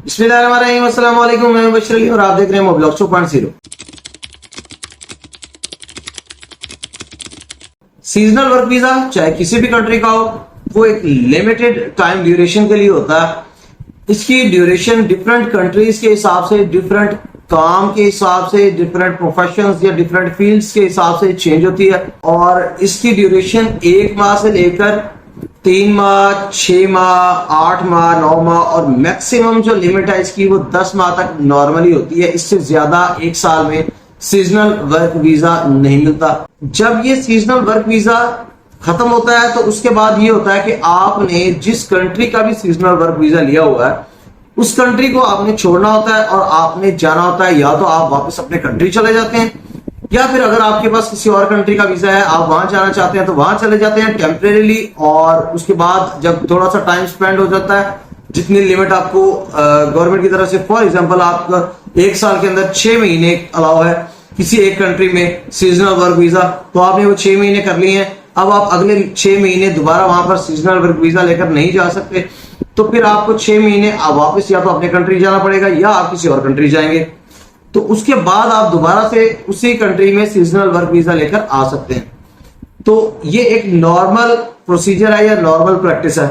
बिस्मिल्लाहिर्रहमानिर्रहीम, अस्सलाम वालेकुम। मैं बशर अली और आप देख रहे हैं मोब्लॉग 2.0। सीजनल वर्क वीजा चाहे किसी भी कंट्री का हो, वो एक लिमिटेड टाइम ड्यूरेशन के लिए होता है। इसकी ड्यूरेशन डिफरेंट कंट्रीज के हिसाब से, डिफरेंट काम के हिसाब से, डिफरेंट प्रोफेशंस या डिफरेंट फील्ड्स के हिसाब से चेंज होती है। और इसकी ड्यूरेशन 1 माह से लेकर 3 माह, 6 माह, 8 माह, 9 माह और मैक्सिमम जो लिमिट है इसकी वो 10 माह तक नॉर्मली होती है। इससे ज्यादा 1 साल में सीजनल वर्क वीजा नहीं मिलता। जब ये सीजनल वर्क वीजा खत्म होता है तो उसके बाद ये होता है कि आपने जिस कंट्री का भी सीजनल वर्क वीजा लिया हुआ है उस कंट्री को आपने छोड़ना होता है और आपने जाना होता है। या तो आप वापस अपने कंट्री चले जाते हैं, या फिर अगर आपके पास किसी और कंट्री का वीजा है, आप वहां जाना चाहते हैं तो वहां चले जाते हैं टेम्परेरीली। और उसके बाद जब थोड़ा सा टाइम स्पेंड हो जाता है, जितनी लिमिट आपको गवर्नमेंट की तरफ से, फॉर एग्जांपल आपका 1 साल के अंदर 6 महीने अलाउ है किसी एक कंट्री में सीजनल वर्क वीजा, तो आपने वो 6 महीने कर लिए हैं। अब आप अगले 6 महीने दोबारा वहां पर सीजनल वर्क वीजा लेकर नहीं जा सकते, तो फिर आपको 6 महीने वापस या तो अपने कंट्री जाना पड़ेगा या आप किसी और कंट्री जाएंगे। तो उसके बाद आप दोबारा से उसी कंट्री में सीजनल वर्क वीजा लेकर आ सकते हैं। तो ये एक नॉर्मल प्रोसीजर है या नॉर्मल प्रैक्टिस है।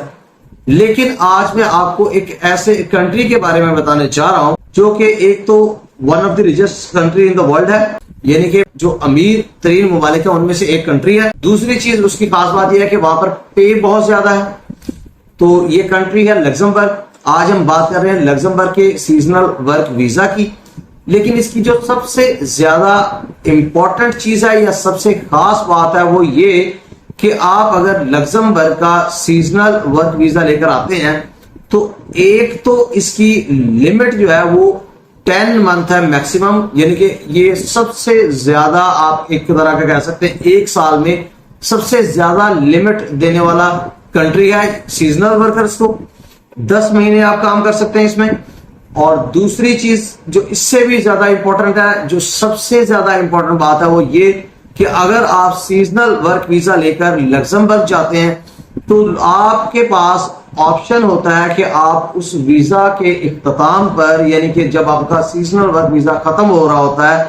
लेकिन आज मैं आपको एक ऐसे कंट्री के बारे में बताने जा रहा हूं जो कि एक तो one of the richest country in the world है, यानी कि जो अमीर तरीन ममालिक है उनमें से एक कंट्री है। दूसरी चीज उसकी खास बात यह है कि वहां पर पे बहुत ज्यादा है। तो ये कंट्री है लग्जमबर्ग। आज हम बात कर रहे हैं लग्जमबर्ग के सीजनल वर्क वीजा की। लेकिन इसकी जो सबसे ज्यादा इंपॉर्टेंट चीज है या सबसे खास बात है वो ये कि आप अगर लग्जमबर्ग का सीजनल वर्क वीजा लेकर आते हैं तो एक तो इसकी लिमिट जो है वो 10 मंथ है मैक्सिमम, यानी कि ये सबसे ज्यादा आप एक तरह का कह सकते हैं 1 साल में सबसे ज्यादा लिमिट देने वाला कंट्री है सीजनल वर्कर्स को। 10 महीने आप काम कर सकते हैं इसमें। और दूसरी चीज जो इससे भी ज्यादा इंपॉर्टेंट है, जो सबसे ज्यादा इंपॉर्टेंट बात है वो ये कि अगर आप सीजनल वर्क वीजा लेकर लग्जमबर्ग जाते हैं तो आपके पास ऑप्शन होता है कि आप उस वीजा के इख्तिताम पर, यानी कि जब आपका सीजनल वर्क वीजा खत्म हो रहा होता है,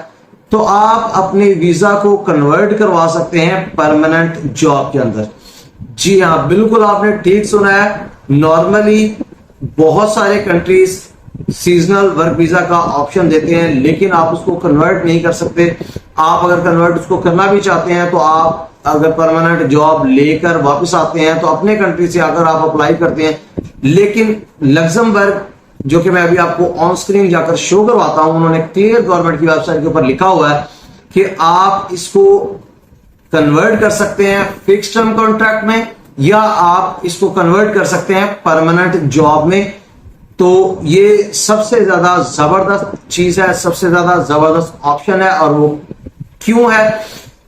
तो आप अपने वीजा को कन्वर्ट करवा सकते हैं परमानेंट जॉब के अंदर। जी हाँ, बिल्कुल आपने ठीक सुना है। नॉर्मली बहुत सारे कंट्रीज सीजनल वर्क वीजा का ऑप्शन देते हैं, लेकिन आप उसको कन्वर्ट नहीं कर सकते। आप अगर कन्वर्ट उसको करना भी चाहते हैं तो आप अगर परमानेंट जॉब लेकर वापस आते हैं तो अपने कंट्री से अगर आप अप्लाई करते हैं। लेकिन लग्जमबर्ग, जो कि मैं अभी आपको ऑन स्क्रीन जाकर शो करवाता हूं, उन्होंने क्लियर गवर्नमेंट की वेबसाइट के ऊपर लिखा हुआ है कि आप इसको कन्वर्ट कर सकते हैं फिक्स टर्म कॉन्ट्रैक्ट में, या आप इसको कन्वर्ट कर सकते हैं परमानेंट जॉब में। तो ये सबसे ज्यादा जबरदस्त चीज है, सबसे ज्यादा जबरदस्त ऑप्शन है। और वो क्यों है?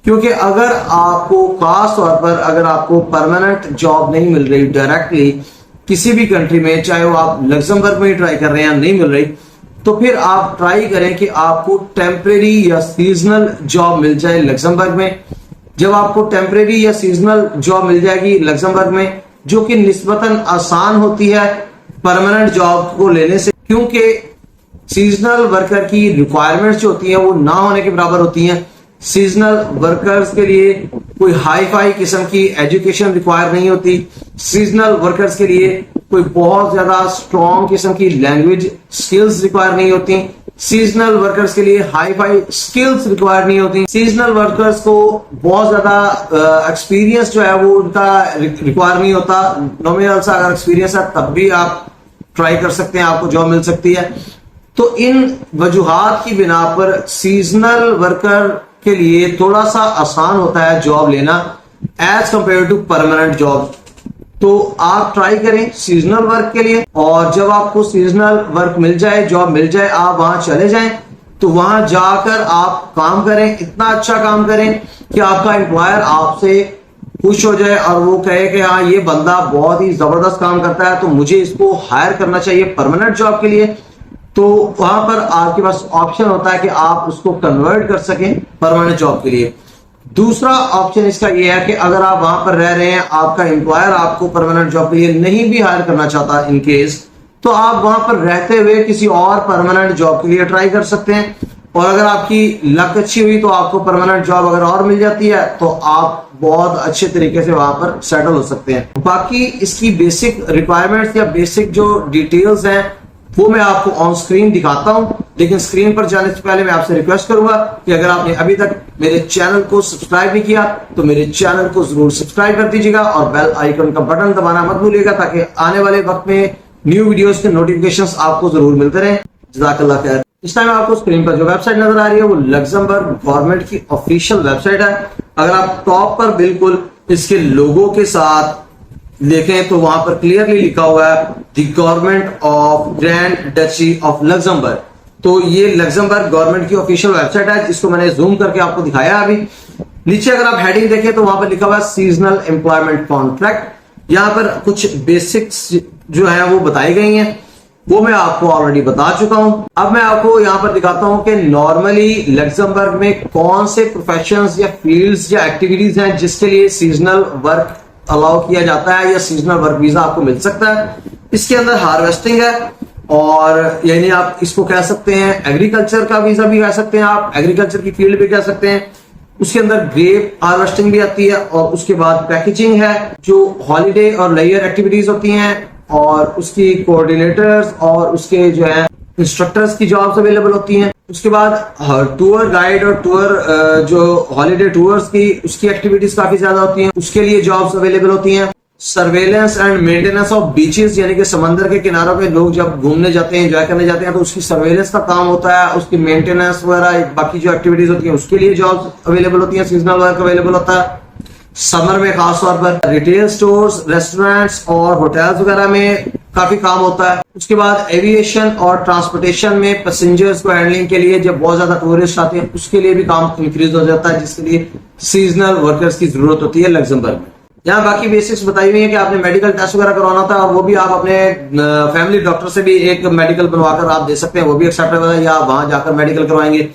क्योंकि अगर आपको खास तौर पर अगर आपको परमानेंट जॉब नहीं मिल रही डायरेक्टली किसी भी कंट्री में, चाहे वो आप लग्जमबर्ग में ही ट्राई कर रहे हैं, नहीं मिल रही, तो फिर आप ट्राई करें कि आपको टेम्परेरी या सीजनल जॉब मिल जाए लग्जमबर्ग में। जब आपको टेम्परेरी या सीजनल जॉब मिल जाएगी लग्जमबर्ग में, जो कि निस्बतन आसान होती है परमानेंट जॉब को लेने से, क्योंकि सीजनल वर्कर की रिक्वायरमेंट्स जो होती हैं वो ना होने के बराबर होती हैं। सीजनल वर्कर्स के लिए कोई हाई फाई किस्म की एजुकेशन रिक्वायर नहीं होती। सीजनल वर्कर्स के लिए कोई बहुत ज्यादा स्ट्रॉन्ग किस्म की लैंग्वेज स्किल्स रिक्वायर नहीं होती। सीजनल वर्कर्स के लिए हाई फाई स्किल्स रिक्वायर नहीं होती। सीजनल वर्कर्स को बहुत ज्यादा एक्सपीरियंस जो है वो उनका रिक्वायर नहीं होता। नॉमिनल सा अगर एक्सपीरियंस है तब भी आप ट्राई कर सकते हैं, आपको जॉब मिल सकती है। तो इन वजूहात की बिना पर सीजनल वर्कर के लिए थोड़ा सा आसान होता है जॉब लेना as compared to permanent job. तो आप ट्राई करें सीजनल वर्क के लिए, और जब आपको सीजनल वर्क मिल जाए, जॉब मिल जाए, आप वहां चले जाएं। तो वहां जाकर आप काम करें, इतना अच्छा काम करें कि आपका एम्प्लॉयर आपसे खुश हो जाए और वो कहे कि हाँ, ये बंदा बहुत ही जबरदस्त काम करता है, तो मुझे इसको हायर करना चाहिए परमानेंट जॉब के लिए। तो वहां पर आपके पास ऑप्शन होता है कि आप उसको कन्वर्ट कर सकें परमानेंट जॉब के लिए। दूसरा ऑप्शन इसका यह है कि अगर आप वहां पर रह रहे हैं, आपका एम्प्लॉयर आपको परमानेंट जॉब के लिए नहीं भी हायर करना चाहता इन केस, तो आप वहां पर रहते हुए किसी और परमानेंट जॉब के लिए ट्राई कर सकते हैं। और अगर आपकी लक अच्छी हुई तो आपको परमानेंट जॉब अगर और मिल जाती है तो आप बहुत अच्छे तरीके से वहां पर सेटल हो सकते हैं। बाकी इसकी बेसिक रिक्वायरमेंट्स या बेसिक जो डिटेल्स हैं वो मैं आपको ऑन स्क्रीन दिखाता हूं, लेकिन स्क्रीन पर जाने से पहले मैं आपसे रिक्वेस्ट करूंगा कि अगर आपने अभी तक मेरे चैनल को सब्सक्राइब नहीं किया तो मेरे चैनल को जरूर सब्सक्राइब कर दीजिएगा और बेल आइकन का बटन दबाना मत भूलिएगा, ताकि आने वाले वक्त में न्यू वीडियोस के नोटिफिकेशंस आपको जरूर मिलते रहें। जज़ाकल्लाह खैर। इस टाइम आपको स्क्रीन पर जो वेबसाइट नजर आ रही है वो लग्जमबर्ग गवर्नमेंट की ऑफिशियल वेबसाइट है। अगर आप टॉप पर बिल्कुल इसके लोगो के साथ देखें तो वहां पर क्लियरली लिखा हुआ है the government of grand duchy of Luxembourg. तो ये लग्जमबर्ग गवर्नमेंट की ऑफिशियल वेबसाइट है, जिसको मैंने जूम करके आपको दिखाया अभी। नीचे अगर आप हेडिंग देखें तो वहां पर लिखा हुआ है सीजनल एम्प्लॉयमेंट कॉन्ट्रैक्ट। यहाँ पर कुछ बेसिक्स जो है वो बताई गई हैं, वो मैं आपको ऑलरेडी बता चुका हूं। अब मैं आपको यहां पर दिखाता हूं कि नॉर्मली लग्जमबर्ग में कौन से प्रोफेशंस या फील्ड्स या एक्टिविटीज हैं जिसके लिए सीजनल वर्क अलाउ किया जाता है या सीजनल वर्क वीजा आपको मिल सकता है। इसके अंदर हार्वेस्टिंग है, और यानी आप इसको कह सकते हैं एग्रीकल्चर का वीजा भी कह सकते हैं, आप एग्रीकल्चर की फील्ड भी कह सकते हैं। उसके अंदर ग्रेप हार्वेस्टिंग भी आती है, और उसके बाद पैकेजिंग है, जो हॉलीडे और लेयर एक्टिविटीज होती हैं, और उसकी कोऑर्डिनेटर्स और उसके जो है इंस्ट्रक्टर्स की जॉब्स अवेलेबल होती हैं। उसके बाद टूर गाइड और टूर जो हॉलीडे टूर्स की उसकी एक्टिविटीज काफी ज्यादा होती हैं, उसके लिए जॉब्स अवेलेबल होती हैं। Surveillance and maintenance of beaches, यानी कि समंदर के किनारों पे लोग जब घूमने जाते हैं, एंजॉय करने जाते हैं, तो उसकी सर्वेलेंस का काम होता है, उसकी मेंटेनेंस वगैरह बाकी जो एक्टिविटीज होती हैं उसके लिए जॉब्स अवेलेबल होती हैं, सीजनल वर्क अवेलेबल होता है समर में। खास तौर पर रिटेल स्टोर्स, रेस्टोरेंट्स और होटल्स वगैरह में काफी काम होता है। उसके बाद एविएशन और ट्रांसपोर्टेशन में पैसेंजर्स को हैंडलिंग के लिए जब बहुत ज्यादा टूरिस्ट आते हैं उसके लिए भी काम इंक्रीज हो जाता है, जिसके लिए सीजनल वर्कर्स की जरूरत होती है लग्जमबर्ग में। यहाँ बाकी बेसिक्स बताई हुई है कि आपने मेडिकल टेस्ट वगैरह करवाना था, और वो भी आप अपने फैमिली डॉक्टर से भी एक मेडिकल बनवाकर आप दे सकते हैं, वो भी एक्सेप्टेबल है, या वहां जाकर मेडिकल करवाएंगे।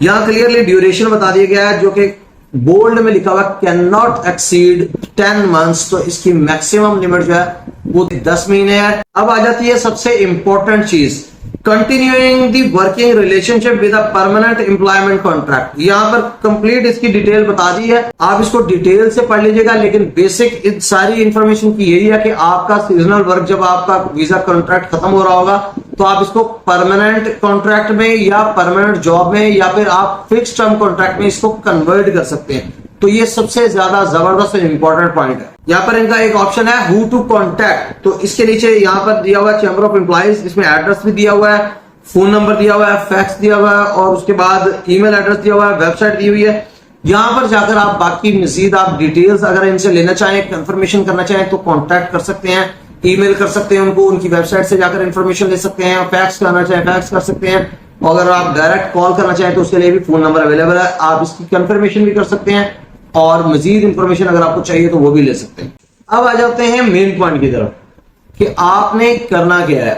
यहाँ क्लियरली ड्यूरेशन बता दिया गया है, जो कि बोल्ड में लिखा हुआ कैन नॉट एक्सीड 10 मंथ्स, तो इसकी मैक्सिमम लिमिट जो है वो 10 महीने है। अब आ जाती है सबसे इंपॉर्टेंट चीज, continuing the working relationship with a permanent employment contract. यहाँ पर कंप्लीट इसकी डिटेल बता दी है, आप इसको डिटेल से पढ़ लीजिएगा, लेकिन बेसिक सारी इंफॉर्मेशन की यही है कि आपका सीजनल वर्क जब आपका वीजा कॉन्ट्रैक्ट खत्म हो रहा होगा तो आप इसको परमानेंट कॉन्ट्रैक्ट में या परमानेंट जॉब में या फिर आप फिक्स टर्म कॉन्ट्रैक्ट में इसको कन्वर्ट कर सकते हैं। तो ये सबसे ज्यादा जबरदस्त इंपॉर्टेंट पॉइंट है। यहाँ पर इनका एक ऑप्शन है हु टू कॉन्टैक्ट, तो इसके नीचे यहाँ पर दिया हुआ है चैम्बर ऑफ एम्प्लॉइज, इसमें एड्रेस भी दिया हुआ है, फोन नंबर दिया हुआ है, फैक्स दिया हुआ है, और उसके बाद ईमेल एड्रेस दिया हुआ है, वेबसाइट दी हुई है। यहाँ पर जाकर आप बाकी मजीद आप डिटेल्स अगर इनसे लेना चाहें, कंफर्मेशन करना चाहें तो कॉन्टैक्ट कर सकते हैं, ईमेल कर सकते हैं उनको, उनकी वेबसाइट से जाकर इंफॉर्मेशन ले सकते हैं, फैक्स करना चाहें फैक्स कर सकते हैं, और अगर आप डायरेक्ट कॉल करना चाहें तो उसके लिए भी फोन नंबर अवेलेबल है, आप इसकी कंफर्मेशन भी कर सकते हैं, और मजीद इंफॉर्मेशन अगर आपको चाहिए तो वो भी ले सकते हैं। अब आ जाते हैं मेन पॉइंट की तरफ कि आपने करना क्या है।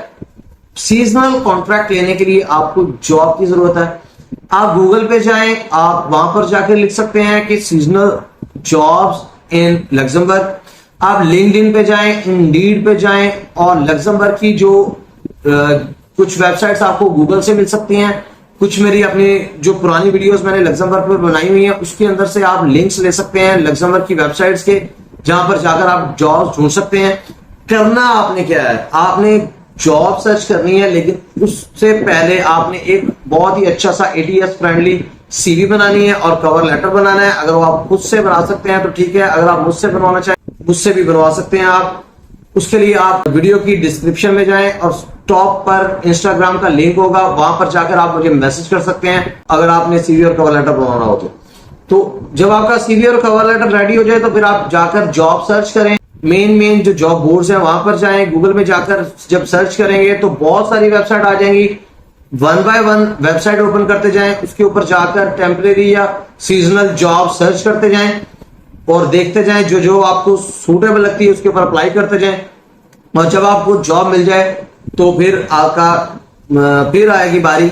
सीजनल कॉन्ट्रैक्ट लेने के लिए आपको जॉब की जरूरत है। आप गूगल पे जाएं, आप वहां पर जाकर लिख सकते हैं कि सीजनल जॉब्स इन लग्जमबर्ग। आप लिंक्डइन पे जाएं, इंडीड पे जाएं, और लग्जमबर्ग की जो कुछ वेबसाइट्स आपको गूगल से मिल सकती हैं, कुछ मेरी अपनी जो पुरानी वीडियोस मैंने लग्जमबर्ग पर बनाई हुई है उसके अंदर से आप लिंक्स ले सकते हैं लग्जमबर्ग की वेबसाइट्स के, जहां पर जाकर आप जॉब ढूंढ सकते हैं। करना आपने क्या है, आपने जॉब सर्च करनी है, लेकिन उससे पहले आपने एक बहुत ही अच्छा सा एटीएस फ्रेंडली सीवी बनानी है और कवर लेटर बनाना है। अगर वो आप खुद से बना सकते हैं तो ठीक है, अगर आप मुझसे बनवाना चाहें मुझसे भी बनवा सकते हैं आप। उसके लिए आप वीडियो की डिस्क्रिप्शन में जाएं और टॉप पर इंस्टाग्राम का लिंक होगा, वहां पर जाकर आप मुझे मैसेज कर सकते हैं अगर आपने सीवी और कवर लेटर बनवाना हो तो जब आपका सीवी और कवर लेटर रेडी हो जाए तो फिर आप जाकर जॉब सर्च करें। मेन जो जॉब बोर्ड्स हैं वहां पर जाएं, गूगल में जाकर जब सर्च करेंगे तो बहुत सारी वेबसाइट आ जाएंगी। One by one website open करते जाएं, उसके ऊपर जाकर टेम्परेरी या सीजनल जॉब सर्च करते जाएं और देखते जाएं, जो आपको सूटेबल लगती है उसके ऊपर अप्लाई करते जाएं। और जब आपको जॉब मिल जाए तो फिर आपका फिर आएगी बारी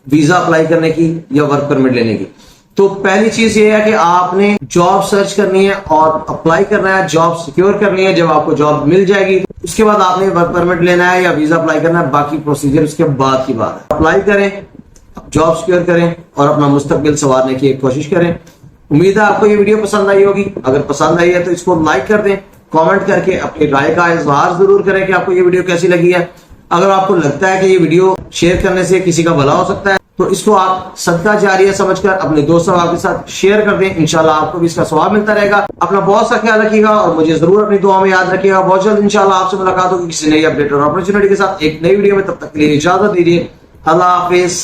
वीजा अप्लाई करने की या वर्क परमिट लेने की। तो पहली चीज ये है कि आपने जॉब सर्च करनी है और अप्लाई करना है, जॉब सिक्योर करनी है। जब आपको जॉब मिल जाएगी उसके बाद आपने वर्क परमिट लेना है या वीजा अप्लाई करना है, बाकी प्रोसीजर उसके बाद की बात है। अप्लाई करें, जॉब सिक्योर करें और अपना मुस्तकबिल संवारने की कोशिश करें। उम्मीद है आपको ये वीडियो पसंद आई होगी। अगर पसंद आई है तो इसको लाइक कर दें, कमेंट करके अपनी राय का इजहार जरूर करें कि आपको ये वीडियो कैसी लगी है। अगर आपको लगता है कि ये वीडियो शेयर करने से किसी का भला हो सकता है तो इसको आप सदका जारिया समझकर अपने दोस्तों के साथ शेयर कर दें। इंशाल्लाह आपको भी इसका सवाब मिलता रहेगा। अपना बहुत सा ख्याल रखिएगा और मुझे जरूर अपनी दुआ में याद रखिएगा। बहुत जल्द इंशाल्लाह आपसे मुलाकात होगी किसी नई अपडेट और अपॉर्चुनिटी के साथ एक नई वीडियो में। तब तक के लिए इजाजत दीजिए। अल्लाह हाफिज।